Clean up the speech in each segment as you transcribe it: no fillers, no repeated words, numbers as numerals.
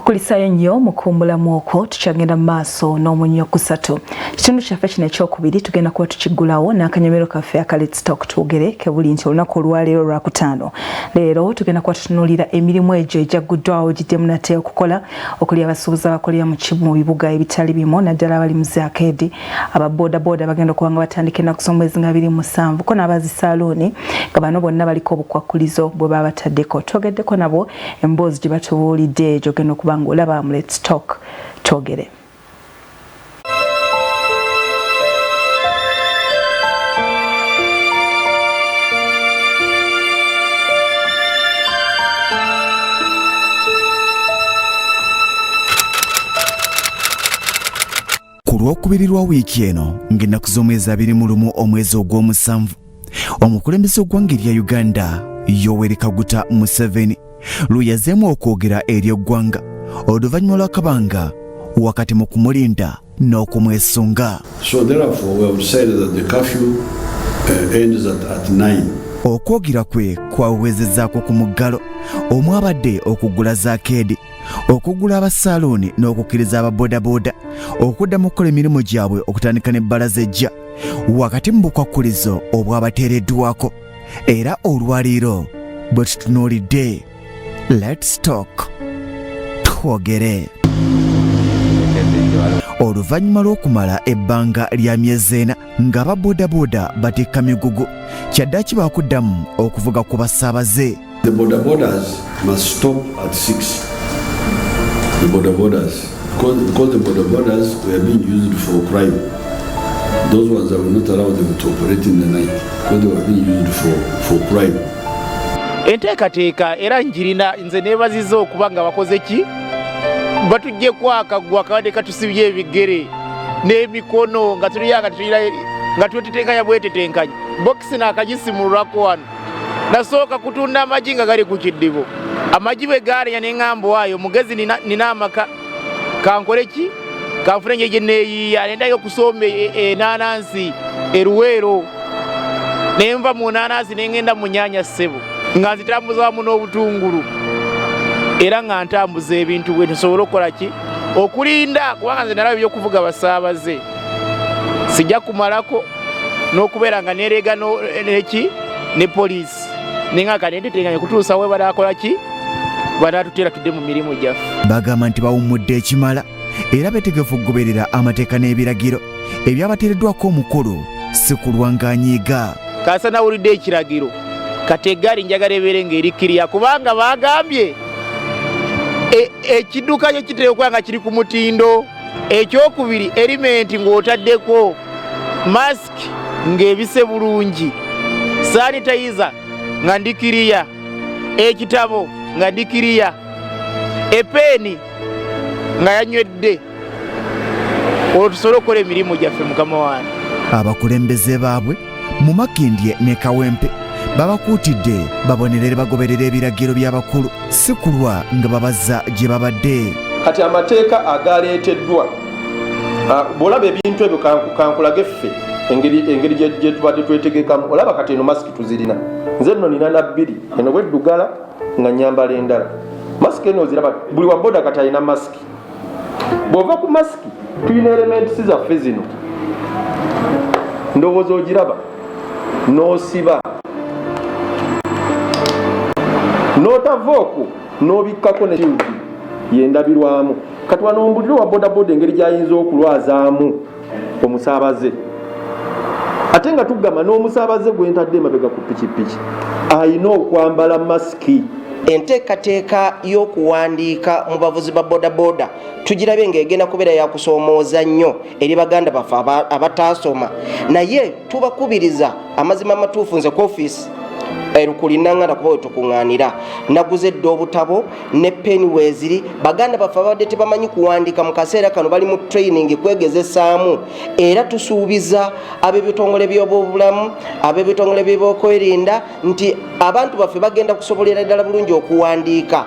Tukulisayo nnyo mukumbulamu okwo tukyagenda mu maaso n'omunyo kusatu. Kitundu kyaffe kino ekyokubiri tugenda kuba tukiggulawo n'akanyomero kaffe aka Let's Talk Twogere kebuli nti olunaku olwaleero Lwakutaano. Leero tugenda kuba tutunuulira emirimu egyo egyaguddwawo giddemu nate okukola okuli abasuubuzi abakolera mu bibuga ebitali bimu naddala abali mu zaakeedi ababooda bagenda okuba nga batandika ennaku z'omwezi nga 27 ko n'abazisaaluuni nga bano bonna baliko obukwakkulizo bwe baba bataddeko. Twogeddeko nabo emboozi gye batubuulidde egyo genda okuba nga olaba mu Let's Talk Twogere. Ku Lwokubiri lwa wiiki eno ng'ennaku z'omwezi 21 omwezi ogw'omusanvu omukulembeze w'eggwanga erya Uganda Yoweri Kaguta Museveni luyazeemu okwogera eri eggwanga oluvannyuma lw'akabanga wakati mu kumulinda n'okumwesunga. So therefore we have decided that the curfew ends at 9. Okwogera kwe kwawezezzaako ku muggalo omwabadde okugula zaakeedi okugula abasaaluuni n'okukkiriza ababoodaboda okuddamu okukola emirimu gyabwe okutandika n'ebbalaza ejja wakati mu bukwakkulizo obwabateereddwako era olwaliiro bwe tutunuulidde Let's Talk Twogere. Oluvannyuma lw'okumala ebbanga lya myezi 4 ng'ababoodaboda batikka migugu kyaddaaki baakuddamu okuvuga ku basaabaze. The bodabodas must stop at 6. The bodabodas, because the bodabodas were being used for crime. Those ones that will not allow them to operate in the night because they were being used for crime. Enteekateeka era njirina nze neebazizza okuba nga bakoze ki batujje kwakagwa kabadde katusibye ebigere n'emikono nga tuliyanga nga twetetenkanya bwetetenkanya bokisi n'akagisimululako wano nasooka kutunda amagi nga gali ku kiddibo amagi bwe gaalinya n'eŋŋambo waayo mugezi nina amaka kankole ki kanfune nje gye neeyiiya nendayo okusomba enanansi eruweero nenva mu nanansi nengenda mu nnyanya ssebo nga nzitambuza wamu n'obutungulu era nga ntambuza ebintu bwe nsobola okukola ki okulinda kubanga nze nalaba ebyokuvuga basaabaze sijja kumalako n'okubeera nga nereega neki ne poliisi nenga kanentetenkanya kutuusa we banakola ki banatutera tudde mu mirimu gyaffe. Bagamba nti bawummudde ekimala era betegefu okugoberera amateeka n'ebiragiro ebyabateereddwako omukulu si kulwa ng'anyiiga. Kaasa nawulidde ekiragiro kati eggaali njagala ebeere ng'erikkirira kubanga baagambye ekidduka kyo kitera okuba nga kiri ku mutindo. Ekyokubiri erimenti ng'otaddeko masiki ng'ebise bulungi, sanitayiza nga ndikiriya, ekitabo nga ndikiriya, epeeni nga yanywedde olwo tusobole okukola emirimu gyaffe mukama wange. Abakulembeze baabwe mu Makindye ne Kawempe babakuutidde babonerere bagoberera ebiragiro by'abakulu si kulwa nga babazza gye babadde. Kati amateeka agaleeteddwa bw'olaba ebintu ebyo kankulage ffe engeri gye tubadde twetegekamu olaba kati eno masiki tuzirina nze nno nina na 2 eno bweddugala nga nyambala endala masiki eno oziraba buli wa boda kati alina masiki. Bw'ova ku masiki tulina elementi zaffe zino ndowooza ogiraba n'osiba n'otavaoko n'obikkako ne shiudi yendabirwamu. Kati wano ombulire wa bodaboda engeri gy'ayinza okulwazaamu omusaabaze ate nga tugamba n'omusaabaze gwentadde emabega ku pikipiki ayina okwambala masiki. Enteekateeka y'okuwandiika mu bavuzi ba bodaboda tugirabe ng'egenda kubeera yakusoomooza nnyo eri baganda baffe abataasoma naye tubakubiriza amazima amatuufu nze ku ofiisi erukulinanga nakuba we tukuŋŋaanira naguze dde obutabo ne peni weeziri baganda baffe abadde tebamanyi kuwandiika mu kaseera kano bali mu training kwegezesaamu era tusuubiza ab'ebitongole by'obulamu ab'ebitongole by'ebyokwerinda nti abantu baffe bagenda kusobolera ddala bulungi okuwandiika.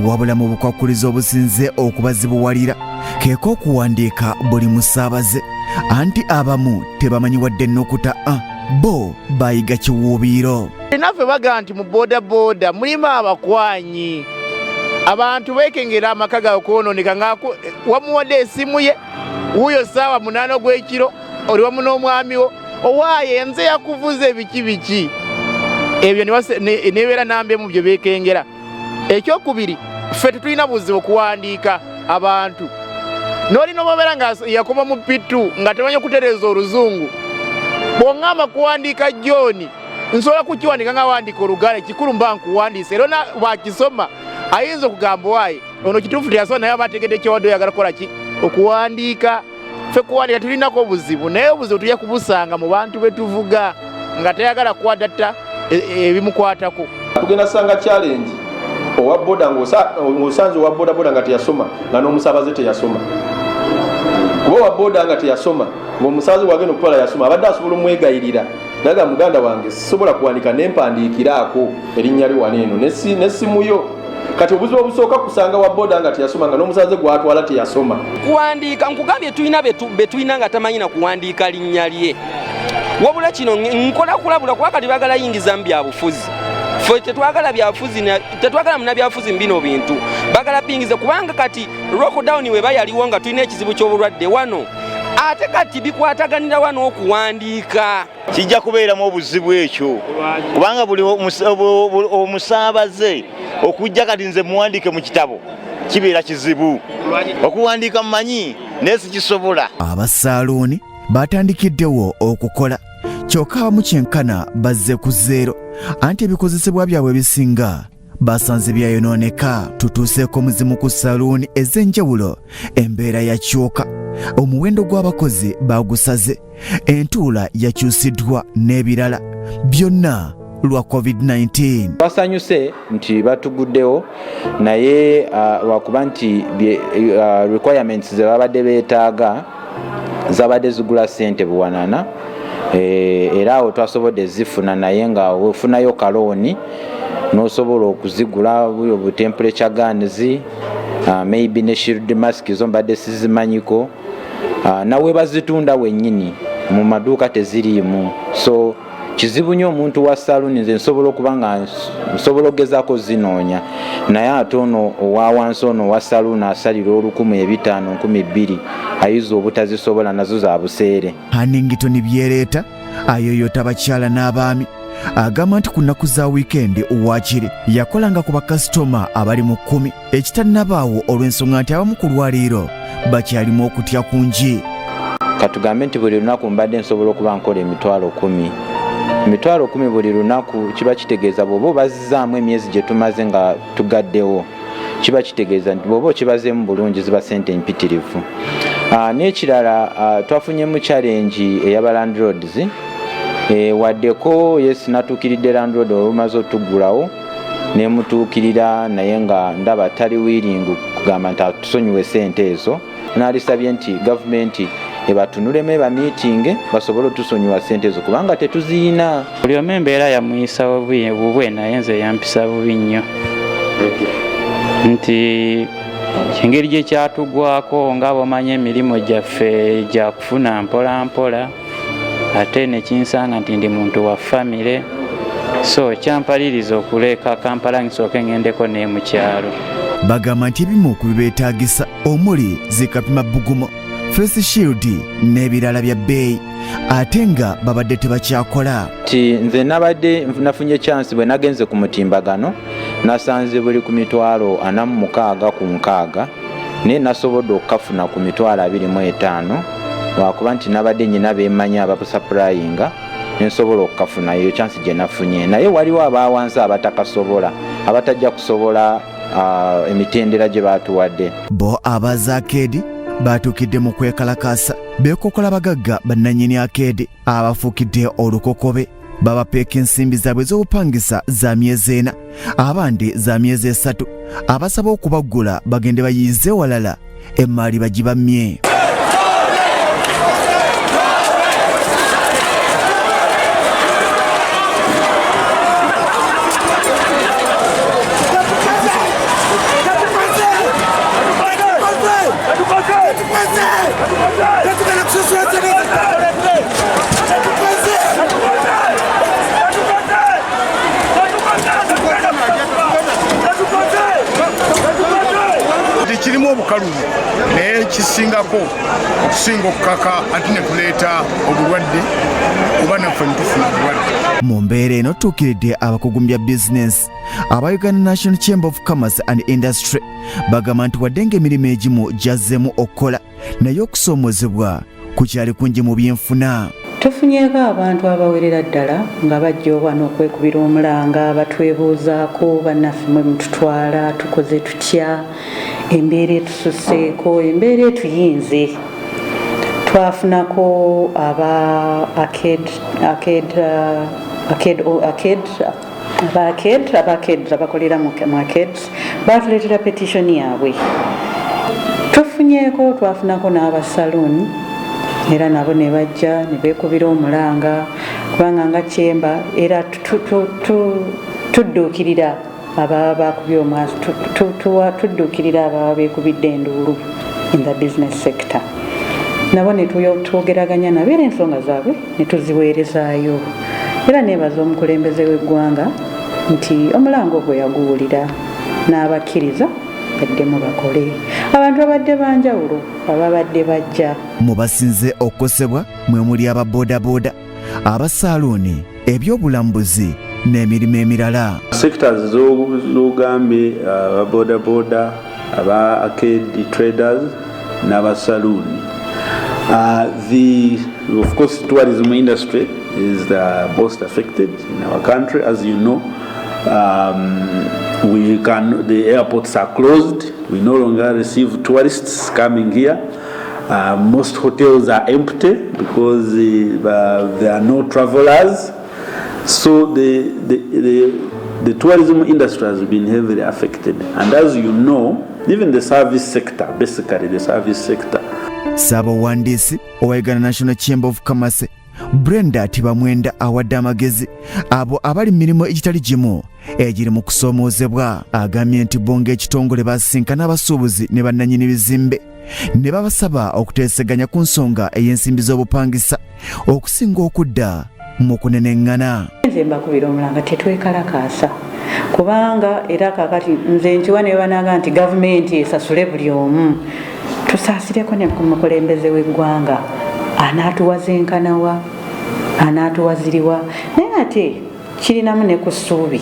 Wabula mu bukwakkulizo obusinze okubazibuwalira keeka okuwandiika buli musaabaze anti abamu tebamanyi wadde ennukuta bo bayiga kiwuubiiro. Naffe baga nti mu bodaboda mulimu abakwanyi abantu bekengera amaka gawe kwononeka nga wamuwadde esimu ye wuyo saawa 8 ogw'ekiro oli wamu n'omwami wo owaaye nze yakuvuza biki ebyo nebeera nambe mu byo bekengera. Ekyokubiri, ffe tetulina buzibu okuwandiika abantu. N'olina obabeera nga yakoma mu pitu nga temanyi okutereeza oluzungu, bw'oŋŋamba kuwandiika John nsobola kukiwandiika nga wandiika Oluganda, kikulu mba nkuwandiisa era bwakisoma ayinza okugamba waaye ono kituufu teyasoma naye aba ategedde kyewadde oyagala kukola ki okuwandiika. Ffe kuwandiika tulinako obuzibu, naye obuzibu tujja kubusanga mu bantu betuvuga nga tayagala kwadatta ebimukwatako. Tugenda sanga challenge owa boda ng'osanze owa boda nga teyasoma nga n'omusaabaze teyasoma. Kuba owa boda nga teyasoma ng'omusaabaze wagenda okutwala yasoma abadde asobola omwegayirira naga muganda wange sisobola kuwandika nempandiikiraako erinnya lyo wano eno n'essimu yo. Kati obuzibu obusooka kusanga wa boda nga teyasoma nga n'omusaabaze gwatwala teyasoma. Kuwandiika nkugambye tulina betulina nga tamanyi na kuwandiika linnya lye. Wabula kino nkola kulabula kuba kati bagala yingiza mu byabufuzi. Ffe tetwagala byabufuzi, tetwagala muna byabufuzi mbino bintu. Bagala bingiza kubanga kati lockdown we bayaliwo nga tulina ekizibu ky'obulwadde wano. Ate kati bikwataganira wano okuwandiika. Kijja kubeeramu obuzibu ekyo kubanga buli omusaabaze okujja kati nze muwandiike mu kitabo kibeera kizibu. Okuwandiika mmanyi naye sikisobola. Abasaaluuni batandikiddewo okukola kyokka abamu kyenkana bazze ku zeero, anti ebikozesebwa byabwe ebisinga basanze byayonooneka. Tutuuseeko muzimu ku saluuni ez'enjawulo, embeera yakyuka, omuwendo gw'abakozi bagusaze, entuula yakyusiddwa n'ebirala byonna lwa COVID-19. Basanyuse nti batuguddewo naye lwakuba nti requirements ze babadde beetaaga zabadde zigula ssente buwanana, era awo twasobodde zifuna naye nga wefunayo kalooni n'osobola okuzigula bu temperature guns, maybe ne shield mask zo mbadde sizimanyiko, nawe bazitunda wennyini mu maduuka teziriimu. So kizibu nnyo omuntu wa saluni nze nsobola okuba nga nsobola okugezaako zinoonya, naye ate ono owa wansi ono wa saluni asalira 1,500, 2,000 ayiza obutazisobola nazo za buseere. Hannington byereeta ayoyota abakyala n'abaami, agamba nti ku nnaku za wiikendi Uwakiri yakolanga ku bakasitoma abali mu 10, ekitanabaawo olw'ensonga nti abamu ku lwaliiro bakyalimu okutya kungi. Katugambe nti buli lunaku mbadde nsobola okuba nkola emitwalo 10. Emitwalo 10 buli lunaku kiba kitegeeza bw'oba bazizaamu emyezi gye tumaze nga tugaddewo, kiba kitegeeza nti bw'oba okibazeemu bulungi ziba ssente mpitirivu. N'ekirala twafunyemu challenge ey'aba landlords, waddeko yes natuukiridde landlord olumaze otugulawo nemutuukirira naye nga ndaba tali willing kugamba nti atusonyiwe ssente ezo. Naalisabye nti gavumenti ebatunulemu eba meeting basobole otusonyiwa ssente ezo kubanga tetuziyina. Buli omu embeera yamuyisa bubwe naye nze yampisa bubi nnyo nti engeri gye kyatugwako nga bw'omanyi emirimu gyaffe gya kufuna mpola mpola, ate ne kinsanga nti ndi muntu wa famire, so kyampaliriza okuleka Kampala nsooke ngendeko ne mu kyalo. Bagamba nti ebimu ku bibeetaagisa omuli zikapima bbugumu, face shield n'ebirala bya bbeeyi, ate nga babadde tebakyakola. Ti nze nabadde nafunye chance bwe nagenze ku mutimbagano nasanze buli ku mitwalo 46 ku 6, naye nasobodde okukafuna ku mitwalo 25 lwakuba nti nabadde nyina beemanya abapusapurayinga nensobola okukafuna. Eyo chance gye nafunye, naye waliwo abawansi abatakasobola, abatajja kusobola emitendera gye batuwadde. Bo abaza akeedi batuukidde mu kwekalakaasa, beekokola bagagga bannannyini akeedi abafuukidde olukokobe, babapeeka ensimbi zaabwe ez'obupangisa za myezi 4, abandi za myezi 3, abasaba okubaggula bagende bayiize walala emmaali bagibamye. kirimu obukalubu naye kisingako okusinga okukaka ate ne kuleeta obulwadde oba naffe netufuna obulwadde. Mu mbeera eno tuukiridde abakugu mu bya bizinensi aba Uganda National Chamber of Commerce and Industry bagamba nti wadde ng'emirimu egimu gyazzeemu okukola naye okusoomozebwa kukyali kungi mu byenfuna. Tufunyeeko abantu abawerera ddala nga bajja wano okwekubira omulanga batwebuuzaako bannaffe mwe mututwala tukoze tutya embeera etususseeko embeera etuyinze. Twafunako aba Arcade abakolera mu Arcade batuleetera petition yaabwe. Twafunako n'abasaloon era nabo ne bajja ne beekubira omulanga kubanga nga Chamber era tudduukirira ababa bakubye omwaso tudduukirira ababa beekubidde enduulu in the business sector. Nabo ne twogeraganya nabo era ensonga zaabwe ne tuziweerezaayo era neebaza omukulembeze w'eggwanga nti omulango gwe yaguwulira n'abakkiriza baddemu bakole. Abantu abadde banjawulo ababadde bajja mu basinze okukosebwa mwe muli aba bodaboda, abasaluuni, ebyobulambuzi n'emirimu emirala. Sectors z'ogambye aba bodaboda, aba arcade traders n'abasaluuni. Of course, tourism industry is the most affected in our country, as you know. The airports are closed. We no longer receive tourists coming here. Most hotels are empty because there are no travelers. So the tourism industry has been heavily affected. And as you know, even the service sector, basically the service sector. Ssaabawandiisi owa Uganda National Chamber of Commerce Brenda Tibamwenda awadde amagezi abo abali mirimu egitali gimu egiri mu kusoomoozebwa. Agambye nti bo ng'ekitongole basinkana abasuubuzi ne bannannyini bizimbe ne babasaba okuteeseganya ku nsonga ey'ensimbi z'obupangisa okusinga okudda mu kuneneŋŋana. Nze mbakubira omulanga tetwekalakaasa kubanga era kakati nze nkiwa ne banaga nti gavumenti esasule buli omu. Tusaasireko ne ku mukulembeze w'eggwanga anaatuwazenkanawa anaatuwaziriwa naye ate kirinamu ne ku ssuubi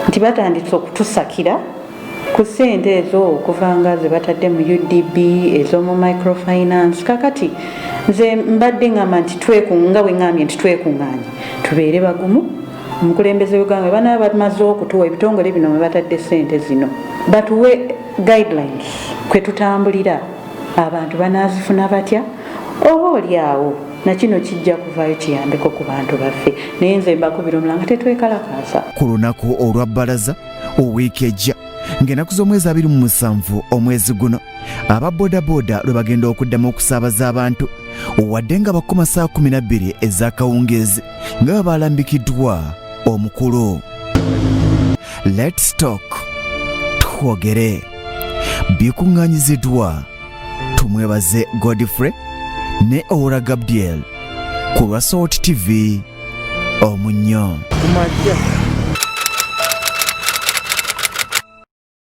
nti batandise okutusakira ku ssente ezo okuvanga ze batadde mu UDB ez'omu microfinance. Kakati nze mbadde ngamba nti nga bwe ngambye nti twekuŋŋaanye tubeere bagumu. Omukulembeze w'eggwanga banaaba bamaze okutuwa ebitongole bino mwe batadde ssente zino batuwe guidelines kwe tutambulira. Abantu banaazifuna batya oba oliawo nakino kijja kuvaayo kiyambeko ku bantu baffe. Naye nze mbakubira omulanga tetwekalakaasa. Ku lunaku olwa bbalaza owiiki ejja ng'ennaku z'omwezi 27 omwezi guno aba bodaboda lwe bagenda okuddamu okusaabaza abantu wadde nga bakoma saa 12 ez'akawungeezi nga baba balambikiddwa omukulu. Let's talk twogere bikuŋŋaanyiziddwa. Tumwebaze Godfrey ne Ora Gabriel ku Salt TV Omunnyo.